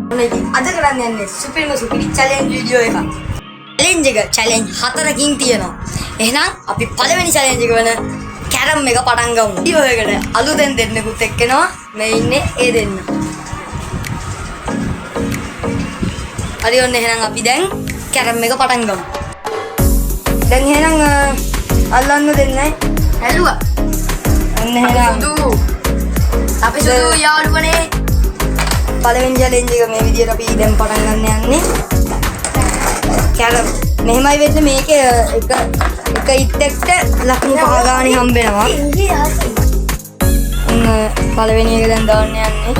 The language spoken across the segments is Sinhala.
අද කරන්න යන්නේ සුපිරිම සුපිරි චැලෙන්ජ් වීඩියෝ එකක්. චැලෙන්ජ් 4කින් තියෙනවා. එහෙනම් අපි පළවෙනි චැලෙන්ජ් එක වෙන කැරම් එක පටන් ගමු. වීඩියෝ එකට අලුතෙන් දෙන්නෙකුත් එක්කෙනවා. මේ ඉන්නේ ඒ දෙන්න. හරි ඔන්න එහෙනම් අපි දැන් කැරම් එක පටන් ගමු. දැන් එහෙනම් අල්ලන්න දෙන්නයි. ඇලුවා. ඔන්න එහෙනම් අපි සුදු යාළුවනේ පළවෙනි චැලෙන්ජ් එක මේ විදියට අපි දැන් පටන් ගන්න යන්නේ. කැරම් මෙහෙමයි වෙන්නේ මේකේ එක ඉත්තෙක්ට ලකුණු 5 ගානේ හම්බ වෙනවා. පළවෙනි එක දැන් දාන්න යන්නේ.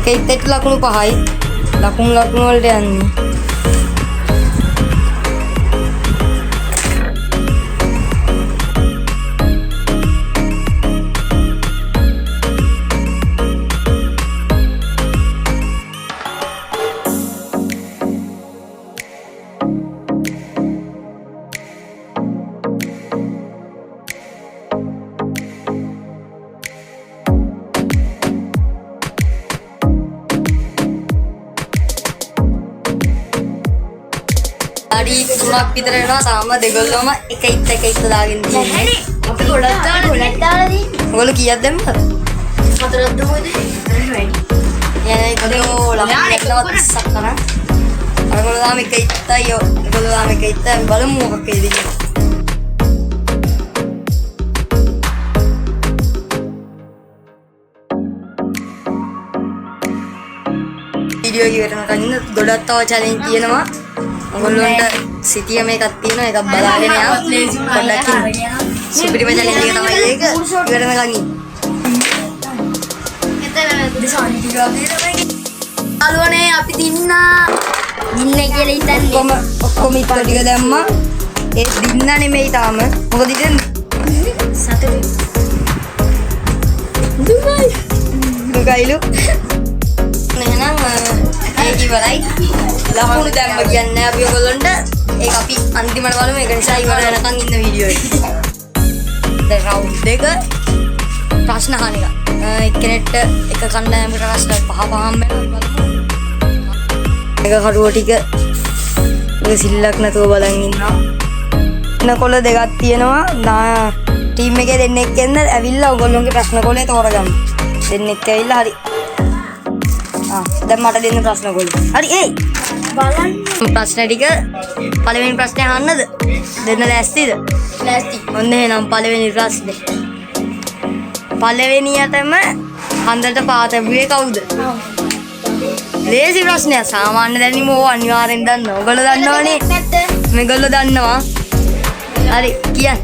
එක ඉත්තෙක්ට ලකුණු 5යි. ලකුණු වලට යන්නේ. අඩි 3ක් විතර වෙනවා. තාම දෙගොල්ලෝම එක ඉත්ත දාගෙන තියෙන්නේ. අපි ගොඩක් දාලා දී. ඔයගොල්ලෝ කීයක් දැම්මද? 4ක් දුවද? යන්නේ ගොඩෝ ළමයි එක්කවත් 30ක් කරා. අරගොල්ලෝ දාම එක ඉත්තයි යෝ. ඒගොල්ලෝ දාම එක ඉත්තයි බලමු මොකක් වේද කියලා. වීඩියෝ එක ඉවරනකන් ඉන්න ගොඩක් තව චැලෙන්ජ් තියෙනවා. ඔයගොල්ලන්ට සිටිය මේකක් තියෙනවා. ඒකක් බලාගෙන යන්න. පොඩ්ඩක් ඉන්න. සුපිරිම චැලෙන්ජ් එක තමයි ඒක. ඉවරනකන් ඉන්න. අලුවනේ අපි දින්න කියලා හිතන්නේ. ඔක්කොම ඉත්ත ටික දැම්මා. ඒ දින්න නෙමෙයි තාම. මොකද ඉතින් සතුටුයි. දුකයිලු. එහෙනම් ඒක ඉවරයි. ලකුණු දැම්ම කියන්නේ අපි ඔයගොල්ලන්ට ඒක අපි අන්තිමට බලමු. ඒක නිසා ඉවර වෙනකන් ඉන්න වීඩියෝ එක. දැන් රවුන්ඩ් එක ප්‍රශ්න අහන එක. එක්කෙනෙක්ට එක කණ්ඩායමකට ප්‍රශ්න 5 වෙනවා බලමු. එක කඩුව ටික ඔය සිල්ලක් නැතුව බලන් ඉන්නවා. ප්‍රශ්න කොළ දෙකක් තියෙනවා. ටීම් එකේ දෙන්නෙක් එන්න ඇවිල්ලා ඔයගොල්ලෝගේ ප්‍රශ්න කොළේ තෝරගන්න. දෙන්නෙක් ඇවිල්ලා හරි. දැන් මට දෙන්න ප්‍රශ්න කොළ. හරි එයි. බලන්න. ප්‍රශ්න ටික පළවෙනි ප්‍රශ්නේ අහන්නද? දෙන්න ලෑස්තිද? ලෑස්ති. ඔන්න එහෙනම් පළවෙනි ප්‍රශ්නේ. පළවෙනියටම හන්දට පාතබුවේ කවුද? ලේසි ප්‍රශ්නයක්. සාමාන්‍ය දැනීම ඕව අනිවාර්යෙන් දන්නවා. ඔයගොල්ලෝ දන්නවනේ. මේගොල්ලෝ දන්නවා. හරි කියන්න.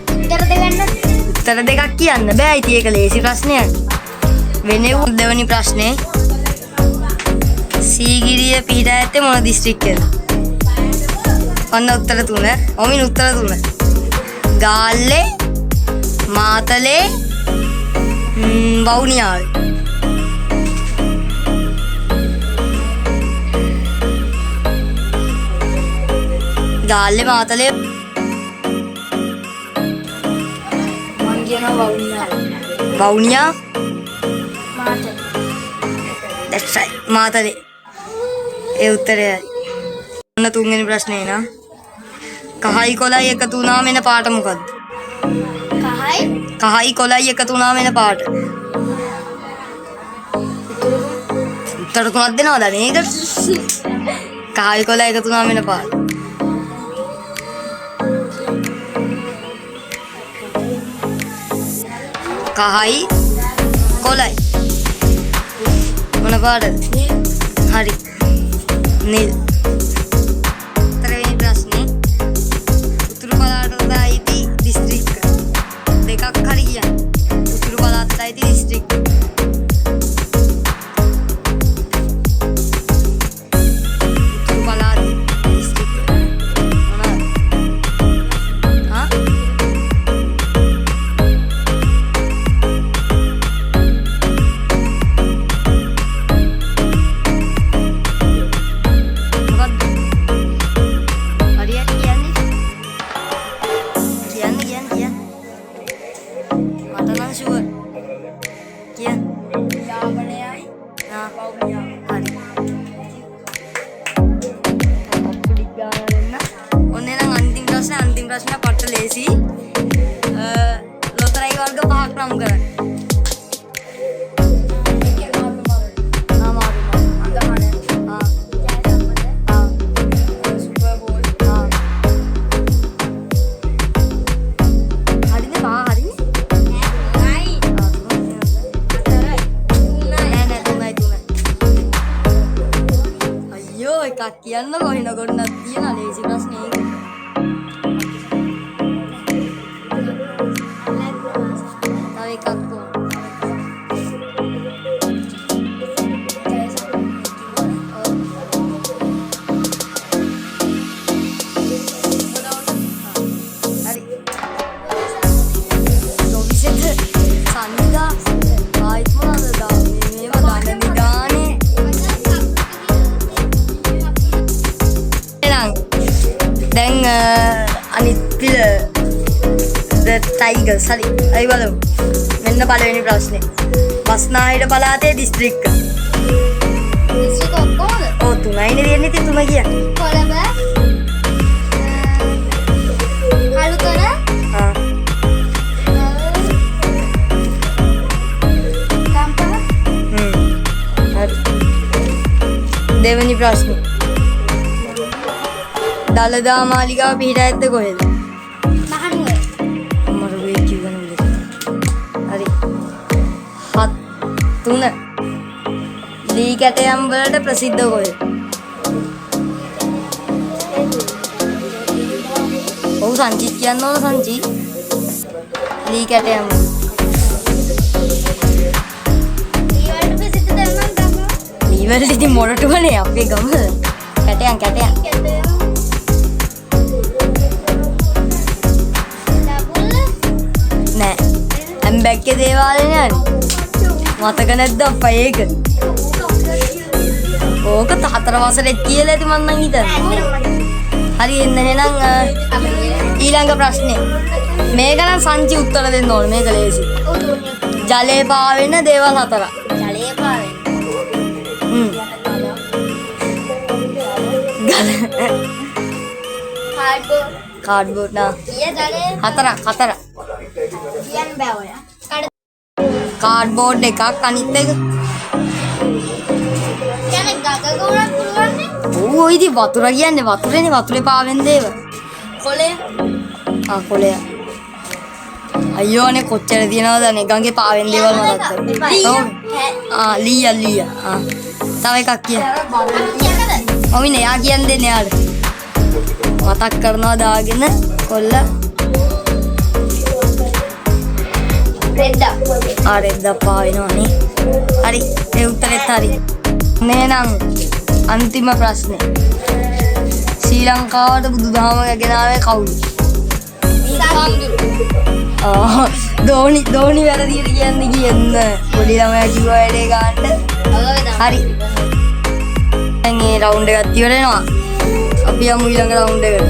උත්තර දෙකක් කියන්න බෑ. ඉතින් ඒක ලේසි ප්‍රශ්නයක්. වෙන්නේ දෙවෙනි ප්‍රශ්නේ. සීගිරිය පිහිටා ඇත්තේ මොන දිස්ත්‍රික්කයද? ඔන්න උත්තර 3. ඔමින් උත්තර 3. ගාල්ලේ, මාතලේ, වවුනියාවේ. ගාල්ලේ, මාතලේ මං කියනවා වවුනියා. මාතලේ. That's right. මාතලේ. ඒ උත්තරය. ඔන්න තුන්වෙනි ප්‍රශ්නේ නා. කහයි කොළයි එකතු වුණාම එන පාට මොකද්ද? කහයි කොළයි එකතු වුණාම එන පාට. උත්තර 3ක් දෙනවද නේද? කහයි කොළයි එකතු වුණාම එන පාට. කහයි කොළයි මොන පාටද? හරි. නිල්. තරවෙනි ප්‍රශ්නේ. උතුරු පළාතට අයිති දිස්ත්‍රික්ක දෙකක් හරි කියන්න. උතුරු පළාතට අයිති දිස්ත්‍රික්ක. උතුරු පළාතේ දිස්ත්‍රික්ක මොනවාද? හා? ප්‍රශ්න පට්ට ලේසි. ලොතරැයි වර්ග 5ක් නම් කරන්න. එකක් කියන්න කොහෙන ගොන්නක් තියෙන ලේසි ප්‍රශ්නේ ඒක. තව එකක් කොහොමද? හරි. ලොවිසෙත් සනිදා ආයිත් මොනවද දාන්නේ? මේවා දාන්න නිදානේ. දැන් අනිත් පිළ The Tigers හරි අයි බලමු. මෙන්න පළවෙනි ප්‍රශ්නේ. බස්නාහිර පළාතේ දිස්ත්‍රික්ක. දිස්ත්‍රික්ක ඔක්කොමද? ඔව් 3යිනේ දෙන්නේ ඉතින් 3 කියන්නේ. කොළඹ අලුතර ආ ගම්පහ හරි. දෙවෙනි ප්‍රශ්නේ. දළදා මාලිගාව පිහිටා ඇත්තේ කොහෙද? මහනුවර මම වේ කිව්වනේ උදේ. හරි. 3 ලී කැටයම් වලට ප්‍රසිද්ධ කොහෙද? ඔව් සංචිත් කියන්න ඕන සංචි. ලී කැටයම්. ඊවලට ප්‍රසිද්ධ ධර්මයන් ගම ලී වලට ඉතින් මොරටුවනේ අපේ ගම. කැටයම් කැටයම්. නෑ. ඇම්බැක්කේ දේවාලේ නෑනේ. මතක නැද්ද අප්පා ඒක? ඕක 4 වසරෙත් කියලා ඇති මං නම් හිතන්නේ. හරි එන්න එහෙනම් ඊළඟ ප්‍රශ්නේ. මේක නම් සංචි උත්තර දෙන්න ඕනේ. මේක ලේසි. ජලයේ පාවෙන දේවල් 4ක්. ජලයේ පාවෙන කාඩ්බෝඩ් නා. ඊය ජලයේ 4ක්. කියන්න බෑ ඔයා. කාඩ්බෝඩ් එකක් අනිත් එක. කියන්නේ ගග ගොඩක් පුළුවන් නේ. ඔව් ඉතින් වතුර කියන්නේ වතුරේනේ වතුරේ පාවෙන දේවල්. කොළය කොළය. අයියෝනේ කොච්චර තියනවද නේ ගඟේ පාවෙන දේවල් මතක් කරලා. ඔව්. ලීය. තව එකක් කියන්න. කියන්නද? ඔවිනේ යා කියන්න දෙන්නේ යාට. මතක් කරනවා දාගෙන කොල්ල. රෙද්දා රෙද්දා පාවෙනවනේ. හරි ඒ උත්තරෙත් හරි. නේනම් අන්තිම ප්‍රශ්නේ. ශ්‍රී ලංකාවට බුදුදහම ගෙනාවේ කවුද? දෝනි වැරදියට කියන්නේ කියන්න. පොඩි ළමයා කිව්වා වැඩේ ගන්න. හරි. දැන් මේ රවුන්ඩ් එකක් ඉවර වෙනවා. අපි යමු ඊළඟ රවුන්ඩ් එකට.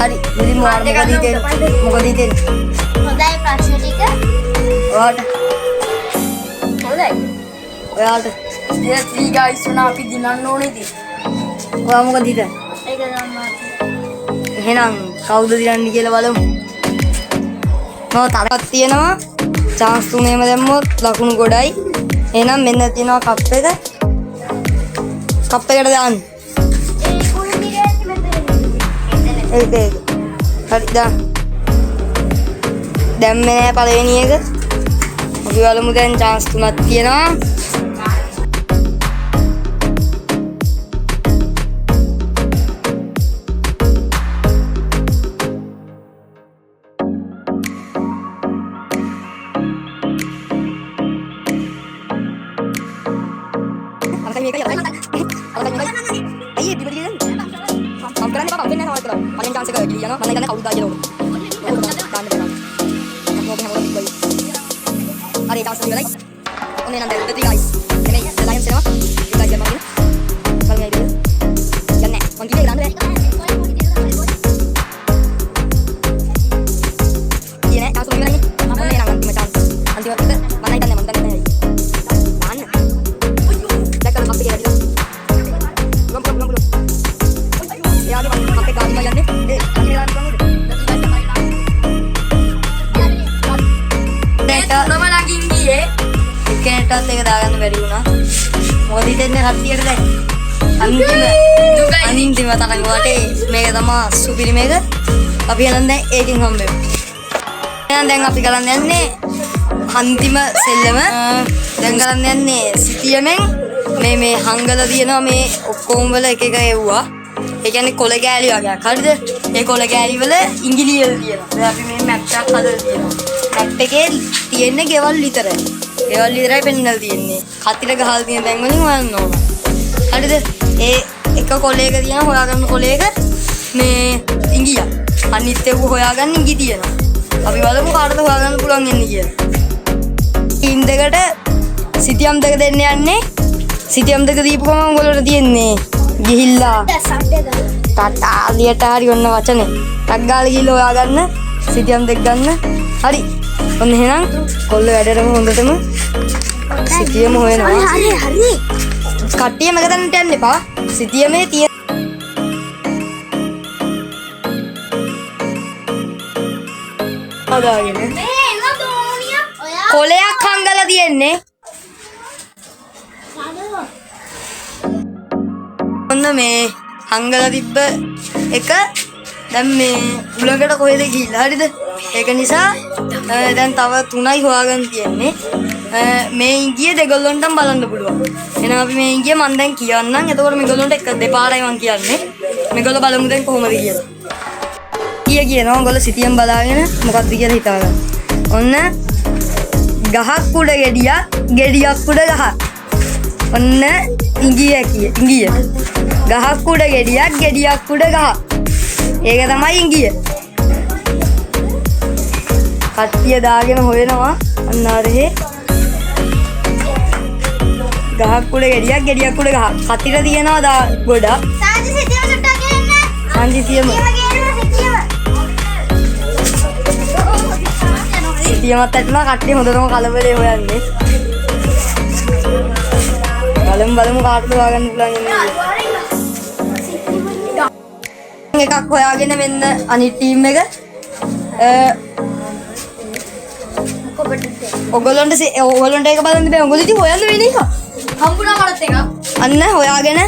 හරි. ඉතින් මොකද හිතෙන්නේ? හොඳයි ප්‍රශ්න ටික. ඔයාට හොඳයි. ඔයාට ඉතින් ත්‍රී ගයිස් වුණා අපි දිනන්න ඕනේ ඉතින්. ඔයා මොකද හිතන්නේ? ඒක තමයි. එහෙනම් කවුද දිනන්නේ කියලා බලමු. මම තරක් තියෙනවා. chance තුනේම දැම්මොත් ලකුණු ගොඩයි. එහෙනම් මෙන්න තියෙනවා කප් එක. කප් එකට දාන්න. ඒ කුණු මිරෙන්නේ මෙතන. ඒක. හරි දාන්න. දැම්මේ නෑ පළවෙනි එක. අපි බලමු දැන් chance තුනක් තියෙනවා. Ya, මොකද හිතෙන්නේ කට්ටියට දැන් අන්තිම තරඟ වටේ මේක තමයි සුපිරි මේක. අපි එහෙනම් දැන් ඒකෙන් හම්බෙමු. එහෙනම් දැන් අපි කරන්න යන්නේ අන්තිම සෙල්ලම. දැන් කරන්න යන්නේ සිතියමෙන් මේ හංගලා තියෙනවා මේ ඔක්කොම වල එක එක එව්වා. ඒ කියන්නේ කොළ කෑලි වගේක්. හරිද? ඒ කොළ කෑලි වල ඉංගිලියල් තියෙනවා. දැන් අපි මේ මැප් එකක් හදලා තියෙනවා. මැප් එකේ තියෙන්නේ ගෙවල් විතරයි. ගෙවල් විතරයි පෙන්නලා තියෙන්නේ. කතිර ගහලා තියෙන තැන් වලින් හොයන්න ඕන. හරිද? ඒ එක කොළයක තියෙන හොයාගන්න කොළයක මේ ඉංගියක්. අනිත් ඒවා හොයාගන්න ඉංගි තියෙනවා. අපි බලමු කාටද හොයාගන්න පුළුවන් වෙන්නේ කියලා. ටීම් දෙකට සිතියම් දෙක දෙන්න යන්නේ. සිතියම් දෙක දීපු ගමන් උගලට තියෙන්නේ ගිහිල්ලා ටටා ලියට හරි ඔන්න වචනේ. ටක් ගාලා ගිහිල්ලා හොයාගන්න සිතියම් දෙක ගන්න. හරි. ඔන්න එහෙනම් කොල්ල වැඩටම හොඳටම සිතියම හොයනවා. හරි. කට්ටියම එක තැනට යන්න එපා. සිතියමේ තියෙන හදාගෙන කොලයක් හංගලා තියෙන්නේ. ඔන්න මේ හංගලා තිබ්බ එක දැන් මේ උලකට කොහෙද ගිහිල්ලා හරිද? ඒක නිසා දැන් තව 3යි හොයාගන්න තියෙන්නේ. මේ ඉංගිය දෙගොල්ලන්ටම බලන්න පුළුවන්. එහෙනම් අපි මේ ඉංගිය මම දැන් කියන්නම්. එතකොට මේගොල්ලන්ට එක දෙපාරයි මම කියන්නේ. මේගොල්ලෝ බලමු දැන් කොහොමද කියලා. කියනවා ඔයගොල්ලෝ සිතියම් බලාගෙන මොකක්ද කියලා හිතාගන්න. ඔන්න ගහක් උඩ ගෙඩියක්, ගෙඩියක් උඩ ගහක්. ඔන්න ඉංගිය ඉංගිය. ගහක් උඩ ගෙඩියක්, ගෙඩියක් උඩ ගහක්. ඒක තමයි ඉංගිය. කට්ටිය දාගෙන හොයනවා අන්න ආරේ. ගහක් උඩ ගෙඩියක්, ගෙඩියක් උඩ ගහක්. කතිර තියනවා දා ගොඩක්. සාන්ති සිතියම සුට්ටක් ගේන්න. සාන්ති සිතියම. සිතියමත් ඇතුළා කට්ටිය හොඳටම කලබලේ හොයන්නේ. බලමු කාටද හොයාගන්න පුළුවන් ඉන්නේ. එකක් හොයාගෙන මෙන්න අනිත් ටීම් එක. ඔයගොල්ලන්ට ඒක බලන්න බෑ. ඔයගොල්ලෝ ඉතින් හොයන්න වෙන එක. හම්බුණා මරත් එක. අන්න හොයාගෙන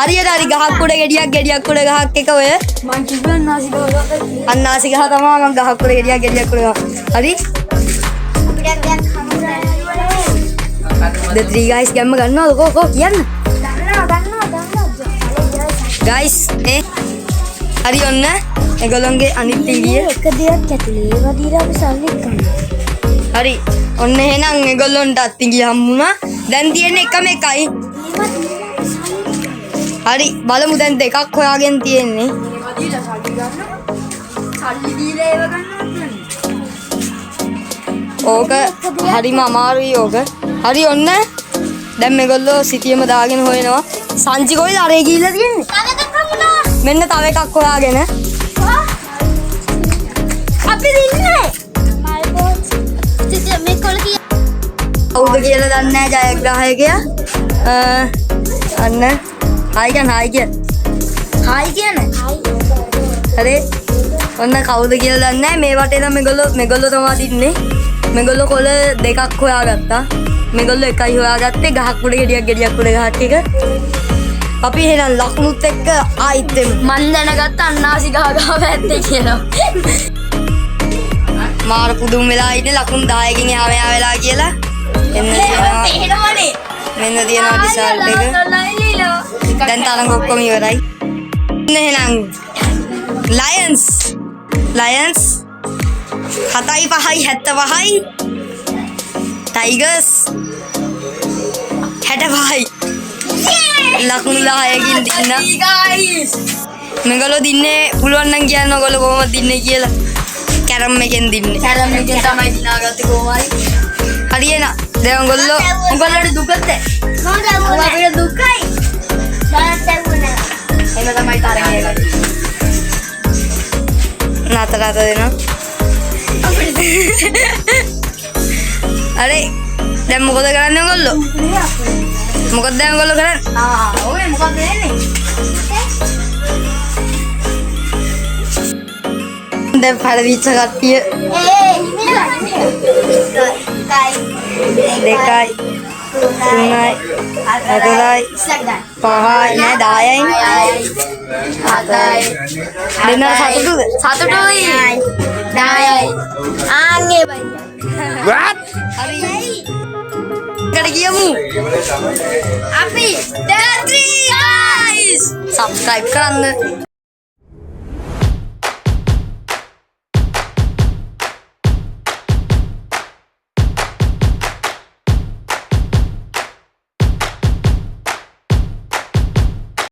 හරියට හරි ගහක් උඩ ගෙඩියක්, ගෙඩියක් උඩ ගහක් එක ඔය මං කිව්වා අන්නාසි ගහ. අන්නාසි ගහ තමයි මම ගහක් උඩ ගෙඩියක්, ගෙඩියක් උඩ ගහ. හරි? The three guys ගැම්ම ගන්නවද කෝ කියන්න. ගන්නවා. guys හරි ඔන්න ඒගොල්ලන්ගේ අනිත් ඉංගිය එක දෙයක් ඇතුලේ ඒවා දීලා අපි සල්ලි ගන්නවා. හරි ඔන්න එහෙනම් ඒගොල්ලන්ටත් ඉංගිය හම්බුණා. දැන් තියෙන්නේ එකම එකයි. හරි බලමු දැන් දෙකක් හොයාගෙන තියෙන්නේ. ඒවා දීලා සල්ලි ගන්නවා. සල්ලි දීලා ඒවා ගන්නවා. ඕක හරිම අමාරුයි ඕක. හරි ඔන්න දැන් මේගොල්ලෝ සිතියම දාගෙන හොයනවා. සංචි කොයිද අරේ ගිහිල්ලා තියෙන්නේ? මෙන්න තව එකක් හොයාගෙන. අපි දින්නේ. මල් බෝත්. සිතිය මේ කොළ කිය. කවුද කියලා දන්නේ නැහැ ජයග්‍රාහකයා. අන්න හායි කියන්නේ. හරි ඔන්න කවුද කියලා දන්නේ නැහැ. මේ වටේ නම් මේගොල්ලෝ තමයි දින්නේ. මේගොල්ලෝ කොළ දෙකක් හොයාගත්තා. මේගොල්ලෝ එකයි හොයාගත්තේ ගහක් උඩ ගෙඩියක් උඩ ගහක් එක. අපි එහෙනම් ලකුණුත් එක්ක ආයිත් එමු. මන් දැනගත්ත අන්නාසි ගහ ඇත්තේ කියලා. මාර පුදුම වෙලා ඉන්නේ ලකුණු 10කින් එහා මෙහා වෙලා කියලා. එන්න එහෙමනේ. මෙන්න තියෙනවා රිසල්ට් එක. දැන් තරඟ ඔක්කොම ඉවරයි. එහෙනම් ලයන්ස් 7යි 5යි 75යි ටයිගර්ස් 65යි ලකුණු 10කින් දින්න. මේගොල්ලෝ දින්නේ පුළුවන් නම් කියන්න ඔයගොල්ලෝ කොහොමද දින්නේ කියලා. කැරම් එකෙන් දින්නේ. කැරම් එකෙන් තමයි දිනාගත්තේ කොහොමයි. හරි එන. දැන් ඔයගොල්ලෝට දුකද? අපිට දුකයි. බලන්න ලැබුණා. එන්න තමයි තරගය ගන්නේ. නතර දෙනවා. අරේ දැන් මොකද කරන්නේ ඔයගොල්ලෝ? මොකද දැන් ඔයගොල්ලෝ කරන්නේ? ඔය මොකද වෙන්නේ? දැන් පරිවිච්ච කට්ටිය 2යි 3යි 4යි 5යි නෑ 10යි 7යි දෙන්න සතුටුයි 10යි ආන්ගේ බයි What? හරි එකට ගියමු අපි 3 guys subscribe කරන්න